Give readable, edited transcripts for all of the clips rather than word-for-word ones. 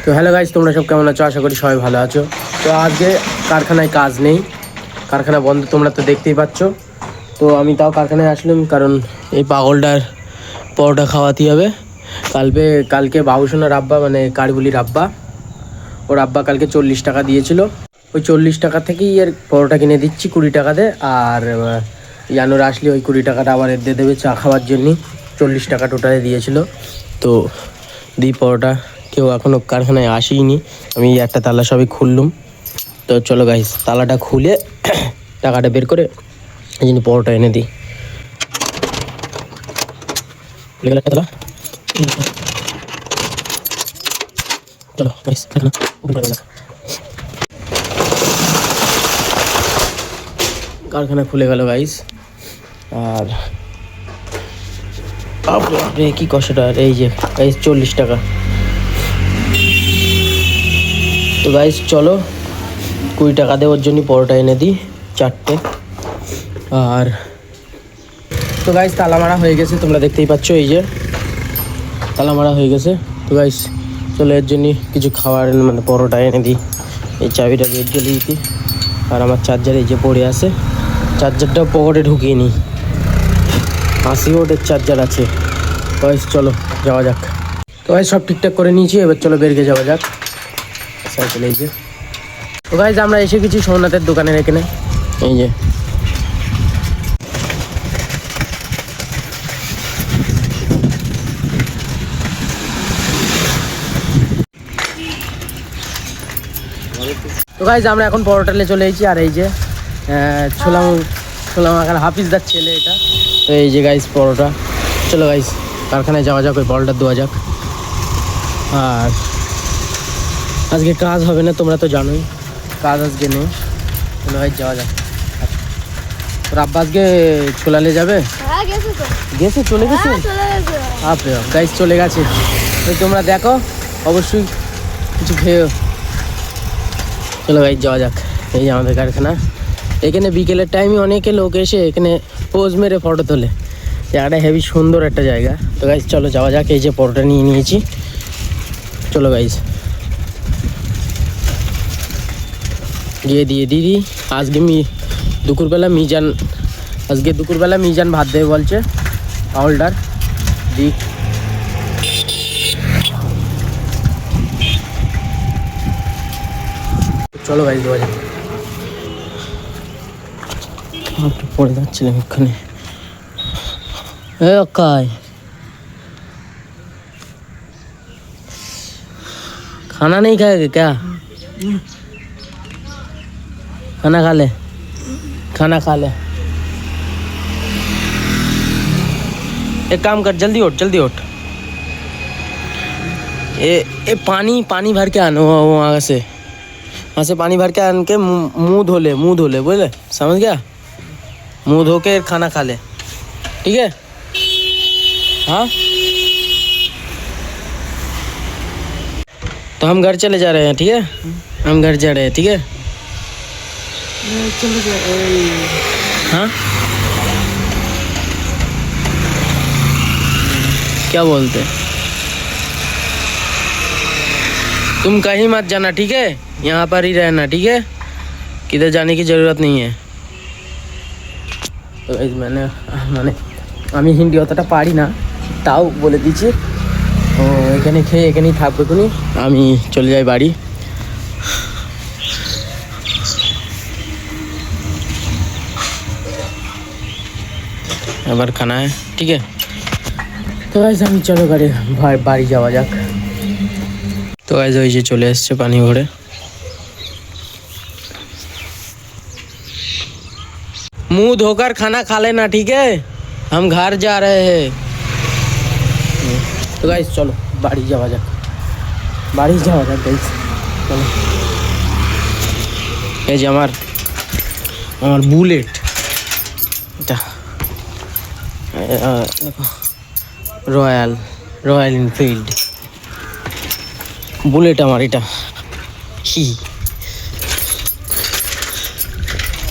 তো hello guys, তোমরা সব কেমন আছো? আশা করি সবাই ভালো আছো। তো আজকে কারখানায় কাজ নেই, কারখানা বন্ধ, তোমরা তো দেখতেই পাচ্ছ। তো আমি তাও কারখানায় আসলাম কারণ এই পাগলটার পরোটা খাওয়াতে হবে। কালকে বাবুসোনার আব্বা মানে কারবুলির আব্বা, ওর আব্বা কালকে 40 টাকা দিয়েছিল। ওই 40 টাকা থেকেই এর পরোটা কিনে দিচ্ছি 20 টাকাতে। আর ইয়ানোর আসলে ওই 20 টাকাটা আবার এর দিয়ে দেবে চা খাওয়ার জন্যই। 40 টাকা টোটালে দিয়েছিল। তো দিই পরোটা, কেউ এখনও কারখানায় আসেইনি। আমি একটা তালা সবই খুললুম। তো চলো গাইস, তালাটা খুলে টাকাটা বের করে এই জন্য পরোটা এনে দিই। তালা চলো গাইস, কারখানা খুলে গেল গাইস। আর আপনি কি কষ্টটা, আর এই যে গাইস 40 টাকা। তো গাইস চলো 20 টাকা দেওয়ার জন্য পরোটা এনে দিই 4টে। আর তো গাইস তালা মারা হয়ে গেছে, তোমরা দেখতেই পাচ্ছ, এই যে তালা মারা হয়ে গেছে। তো গাইস চলো এর জন্য কিছু খাবার মানে পরোটা এনে দিই। এই চাবিটা বের গেলে দিই। আর আমার চার্জার এই যে পড়ে আছে, চার্জারটাও পকেটে ঢুকিয়ে নিই। 80 ওয়াটের চার্জার আছে। গাইস চলো যাওয়া যাক। তো গাইস সব ঠিকঠাক করে নিয়েছি, এবার চলো বেরিয়ে যাওয়া যাক। সাইকেল এই যে। তো গাইস আমরা এসে গেছি সোমনাথের দোকানের এখানে, এই যে। তো গাইস আমরা এখন পরোটালে চলে এসেছি। আর এই যে ছোলা মাখার হাফিজদার ছেলে এটা। তো এই যে গাইস পরোটা। চলো গাইস কারখানায় যাওয়া যাক, ওই পরোটা দেওয়া যাক। আর আজকে কাজ হবে না, তোমরা তো জানোই কাজ আজকে নেই। চলো গাইস যাওয়া যাক। তোর আব্বা আজকে ছোলালে যাবে? গেছে, চলে গেছে। আপরে গাইস চলে গেছে। তো তোমরা দেখো, অবশ্যই কিছু খেয়েও। চলো গাইস যাওয়া যাক। এই যে আমাদের কারখানা। এখানে বিকেলের টাইমে অনেকে লোক এসে এখানে পোজ মেরে ফটো তোলে। জায়গাটা হেভি সুন্দর একটা জায়গা। তো গাইস চলো যাওয়া যাক। এই যে পরোটা নিয়ে নিয়েছি, চলো গাইস গিয়ে দিয়ে দিদি। আজকে দুপুরবেলা মিজান ভাত দেবে বলছে, পাউলটার দি। চলো গাইস দেওয়া যাক। পড়ে যাচ্ছিলাম ওখানে। खाना नहीं खाएगा क्या? खाना खा ले, खाना खा ले। एक काम कर, जल्दी उठ जल्दी उठ। ए पानी भर के आना वहाँ से पानी भर के आन के मुँह धो ले बोले, समझ गया? मुँह धो के खाना खा ले, ठीक है? हाँ तो हम घर चले जा रहे हैं, ठीक है? हम घर जा रहे हैं, ठीक है? हाँ क्या बोलते? तुम कहीं मत जाना, ठीक है? यहाँ पर ही रहना, ठीक है? किधर जाने की ज़रूरत नहीं है। तो মানে আমি হিন্দি অতটা পারি না, তাও বলে দিচ্ছি। তো এখানে খেয়ে এখানেই থাকবে কোনি, আমি চলে যাই বাড়ি। এবার খানা है, ঠিক है? তো গাইস আমি চলো বাড়ি যাওয়া যাক। তো গাইস ওই যে চলে এসছে পানি ভরে। मुंह धोकर खाना खा लेना, ठीक है? हम घर जा रहे हैं। तो गाइस चलो बाड़ी जावा जाक गाइस चलो। এই যে আমার বুলেট, এটা দেখো, রয়্যাল এনফিল্ড বুলেট আমার এটা।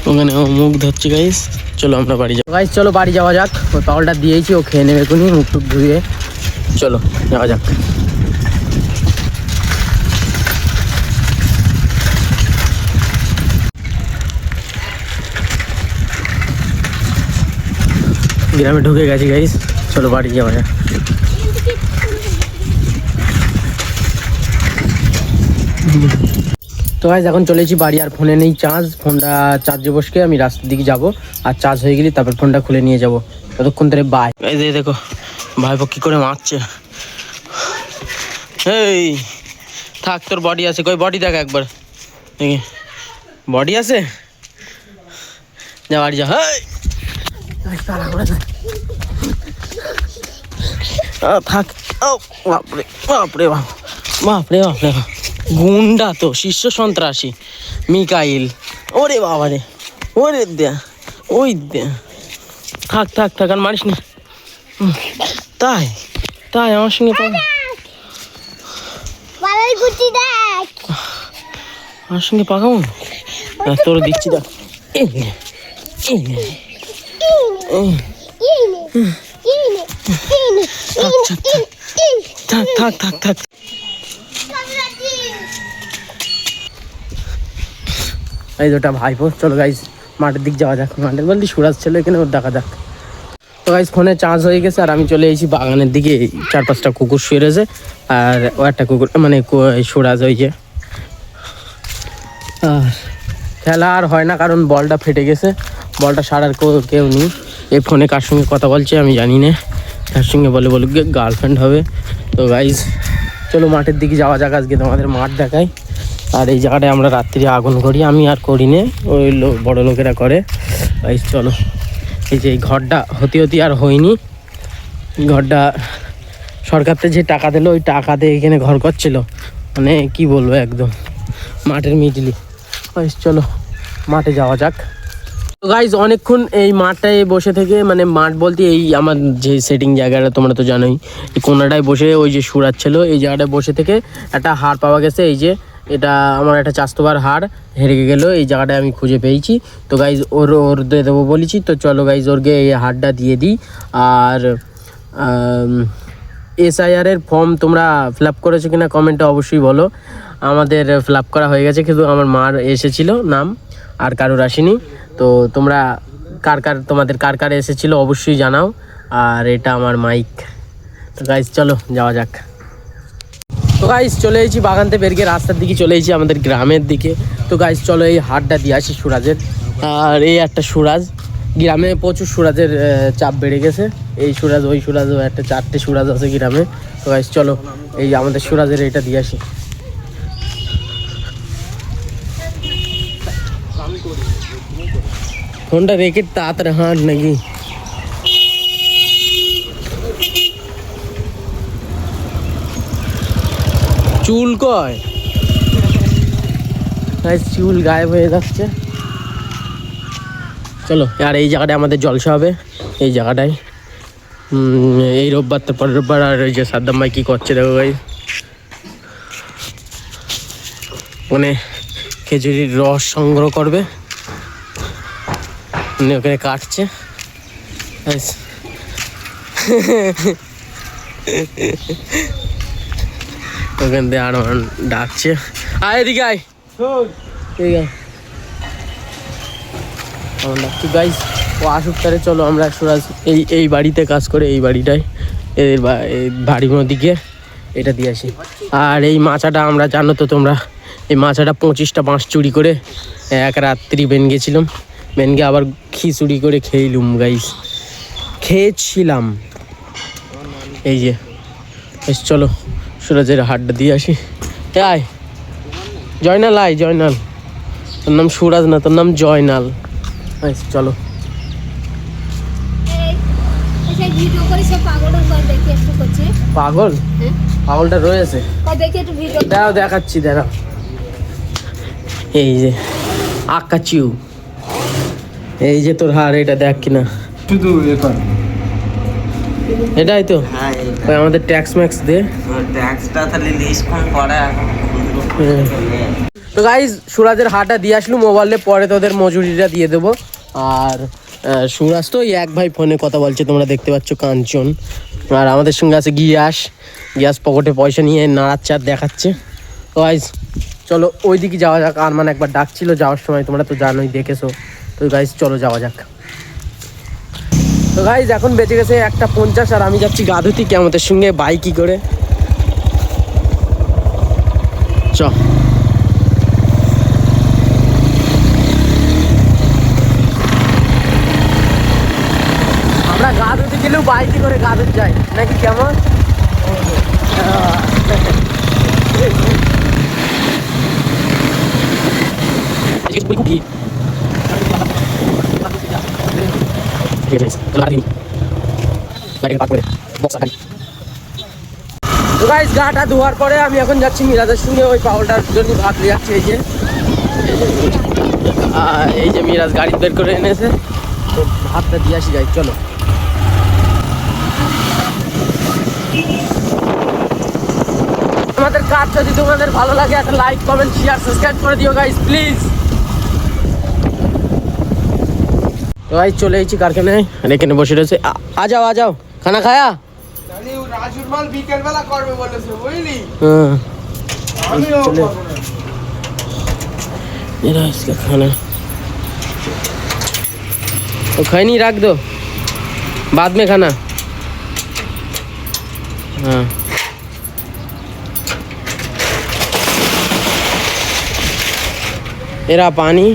ওখানে মুখ ধরছে গাইস। চলো আমরা বাড়ি যাবো গাইস, চলো বাড়ি যাওয়া যাক। ওই পাউলটা দিয়েছি, ও খেয়ে নেবে এখনই মুখ টুক ধুয়ে। চলো যাওয়া যাক। গ্রামে ঢুকে গেছি গাইস, চলো বাড়ি যাওয়া যাক। তো গাইস এখন চলেছি বাড়ি, আর ফোনে নেই চার্জ, ফোনটা চার্জে বসকে আমি রাস্তার দিকে যাব, আর চার্জ হয়ে গেলে তারপর ফোনটা খুলে নিয়ে যাব। ততক্ষণ ধরে বাই। এই যে দেখো ভাইপো কি করে মারছে। এই থাক, তোর বডি আছে কই? বডি দেখ একবার, বডি আছে, যা বাড়ি যা। থাক, বাপরে বাপরে বাপ, বাপরে বাপরে বাপ, গুন্ডা তো, শীর্ষ সন্ত্রাসী মিকাইল। ওরে বাবা রে, ওরে দেয়া, ওই দেয়া, থাক থাক থাক, আর মারিস না। তাই তাই আমার সঙ্গে আমার সঙ্গে পাকাবো, তোর দিচ্ছি দেখ। থাক থাক থাক থাক, এই দুটা ভাইপো। চলো গাইস মাঠের দিক যাওয়া যাক, মাঠের বলতে সুরাজ ছিল এখানে, ওর দেখা যাক। তো গাইস ফোনে চার্জ হয়ে গেছে, আর আমি চলে এসেছি বাগানের দিকে। 4-5টা কুকুর শুয়ে রয়েছে, আর ও একটা কুকুর মানে সুরাজ হয়েছে। আর খেলা আর হয় না, কারণ বলটা ফেটে গেছে, বলটা সারার কেউ নেই। এই ফোনে কার সঙ্গে কথা বলছে আমি জানি না, কার সঙ্গে বলে বলুক গার্লফ্রেন্ড হবে। তো গাইস চলো মাঠের দিকে যাওয়া যাক, আজকে তোমাদের মাঠ দেখাই। আর এই জায়গাটায় আমরা রাত্রি আগুন করি, আমি আর করি না, ওই বড় লোকেরা করে। গাইস চলো, এই যে এই ঘরটা হতে আর হয়নি, ঘরটা সরকারতে যে টাকা দিলো ওই টাকা দিয়ে এখানে ঘর করছিল, মানে কি বলবো একদম মাঠের মিডলি। গাইস চলো মাঠে যাওয়া যাক। তো গাইজ অনেকক্ষণ এই মাঠটায় বসে থেকে, মানে মাঠ বলতে এই আমার যে সেটিং জায়গাটা তোমরা তো জানোই, এই কোনাটায় বসে ওই যে সুরাজ ছিল এই জায়গাটায় বসে থেকে একটা হাড় পাওয়া গেছে। এই যে এটা আমার একটা চাস্তবার হাড় হেরে গেলো, এই জায়গাটায় আমি খুঁজে পেয়েছি। তো গাইজ ওর দিয়ে দেবো বলেছি, তো চলো গাইজ ওরকে এই হাড়টা দিয়ে দিই। আর SIR-এর ফর্ম তোমরা ফিল আপ করেছো কিনা কমেন্টে অবশ্যই বলো। আমাদের ফিল আপ করা হয়ে গেছে, কিন্তু আমার মার এসেছিলো নাম, আর কারোর আসেনি। তো তোমরা তোমাদের কার এসেছিলো অবশ্যই জানাও। আর এটা আমার মাইক। তো গাইজ চলো যাওয়া যাক। তো গাইজ চলে এসেছি বাগানতে বেরিয়ে, রাস্তার দিকে চলে এসেছি আমাদের গ্রামের দিকে। তো গাইজ চলো এই হাটটা দিয়ে আসি সুরাজের। আর এই একটা সুরাজ, গ্রামে প্রচুর সুরাজের চাপ বেড়ে গেছে, এই সুরাজ ওই সুরাজ, ও একটা 4টে সুরাজ আছে গ্রামে। তো গাইজ চলো এই আমাদের সুরাজের এটা দিয়ে আসি। ফোনটা রেখে তাড়াতাড়ি হাঁট নাকি, চুল কয় চুল গায়েব হয়ে যাচ্ছে। চলো আর এই জায়গাটায় আমাদের জলসা হবে, এই জায়গাটায় এই রোববার তো পরের রোববার। আর ওই যে সাদ্দাম ভাই কী করছে দেখো ভাই, মানে খেজুরির রস সংগ্রহ করবে, উনি ওখানে কাটছে। ওখান দিয়ে আর ডাকছে, আয় এদিকে আয়, আমার ডাকছি গাইস, ও আসুক তারে। চলো আমরা সুরাজ এই বাড়িতে কাজ করে, এই বাড়িটায় এদের বাড়ির দিকে এটা দিয়ে আসি। আর এই মাচাটা আমরা জানো তো তোমরা, এই মাচাটা 25টা বাঁশ চুরি করে এক রাত্রি বেন গেছিলাম, বেনকে আবার খিচুড়ি করে খেয়েলুম গাইস, খেয়েছিলাম। এই যে চলো সুরাজের হাটটা দিয়ে আসি। আয় জয়নাল, আয় জয়নাল, তোর নাম সুরাজ না, তোর নাম জয়নাল। চলো পাগল, পাগলটা রয়েছে, দাঁড়াও দেখাচ্ছি, দাঁড়াও। এই যে আকাচিউ, এই যে তোর হার, এটা দেখ কিনা, এটাই তো ওই আমাদের ট্যাক্স ম্যাক্স দে, ট্যাক্সটা তাহলে লিস্ট কোন করে এখন। তো গাইস সুরাজের হাটটা দিয়ে আসলু, মোবাইলে পরে তোদের মজুরিটা দিয়ে দেবো। আর সুরাজ তো ওই এক ভাই ফোনে কথা বলছে, তোমরা দেখতে পাচ্ছ, কাঞ্চন। আর আমাদের সঙ্গে আছে গ্যাস পকেটে পয়সা নিয়ে নাড়াচ্ছে আর দেখাচ্ছে। তো গাইস চলো ওই দিকে যাওয়া যাক। আর মানে একবার ডাকছিল যাওয়ার সময়, তোমরা তো জানোই, দেখেছো। তো গাইস চলো যাওয়া যাক। তো তো গাইজ এখন বেঁচে গেছে 1:50 আর আমি যাচ্ছি গা ধুতি কেমতের সঙ্গে বাইকই করে। চ আমরা গা ধুতে গেলেও বাইকই করে গা ধুতে যাই নাকি কেমন? তো গাইস গাটা ধোয়ার পরে আমি এখন যাচ্ছি মিরাজের সঙ্গে ওই পাউলটার জন্য ভাত নিয়ে যাচ্ছি। এই যে মিরাজ গাড়ি বের করে এনেছে, তো ভাতটা দিয়ে আসি যাই। চলো আমাদের কাজ যদি তোমাদের ভালো লাগে একটা লাইক কমেন্ট শেয়ার সাবস্ক্রাইব করে দিও গাইস প্লিজ। তো গাইস চলে এসেছি কারখানায় আর এখানে বসে রয়েছে। আ যাও খানা খায়া রাজুর মাল বিকেল বেলা করবে বলেছে বুঝলি। হ্যাঁ मेरा इसका खाना तो खाई नहीं रख दो बाद में खाना। हाँ मेरा पानी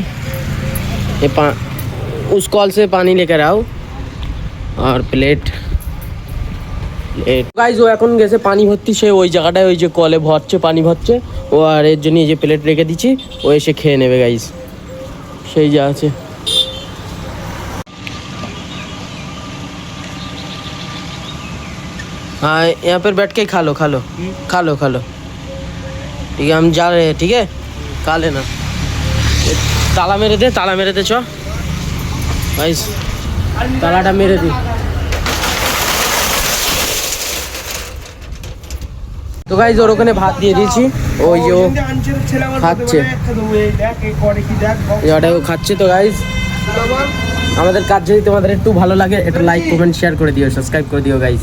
ये उस कॉल से पानी लेकर आओ और प्लेट গাইজ ও এখন গেছে পানি ভর্তি, সে ওই জায়গাটায় ওই যে কলে ভরছে পানি ভরছে ও, আর এর জন্য এই যে প্লেট রেখে দিচ্ছি ও এসে খেয়ে নেবে গাইজ, সেই যা আছে। हाँ यहाँ पर बैठ के खा लो ठीक है हम जा रहे हैं, ठीक है खा लेना। ताला मेरे दे चो गाइज, तालाटा मेरे दी। তো গাইজ ওর ওখানে ভাত দিয়ে দিয়েছি, ওই ও খাচ্ছে, ও খাচ্ছে। তো গাইজ আমাদের কাজ যদি তোমাদের একটু ভালো লাগে একটা লাইক কমেন্ট শেয়ার করে দিও, সাবস্ক্রাইব করে দিও গাইজ।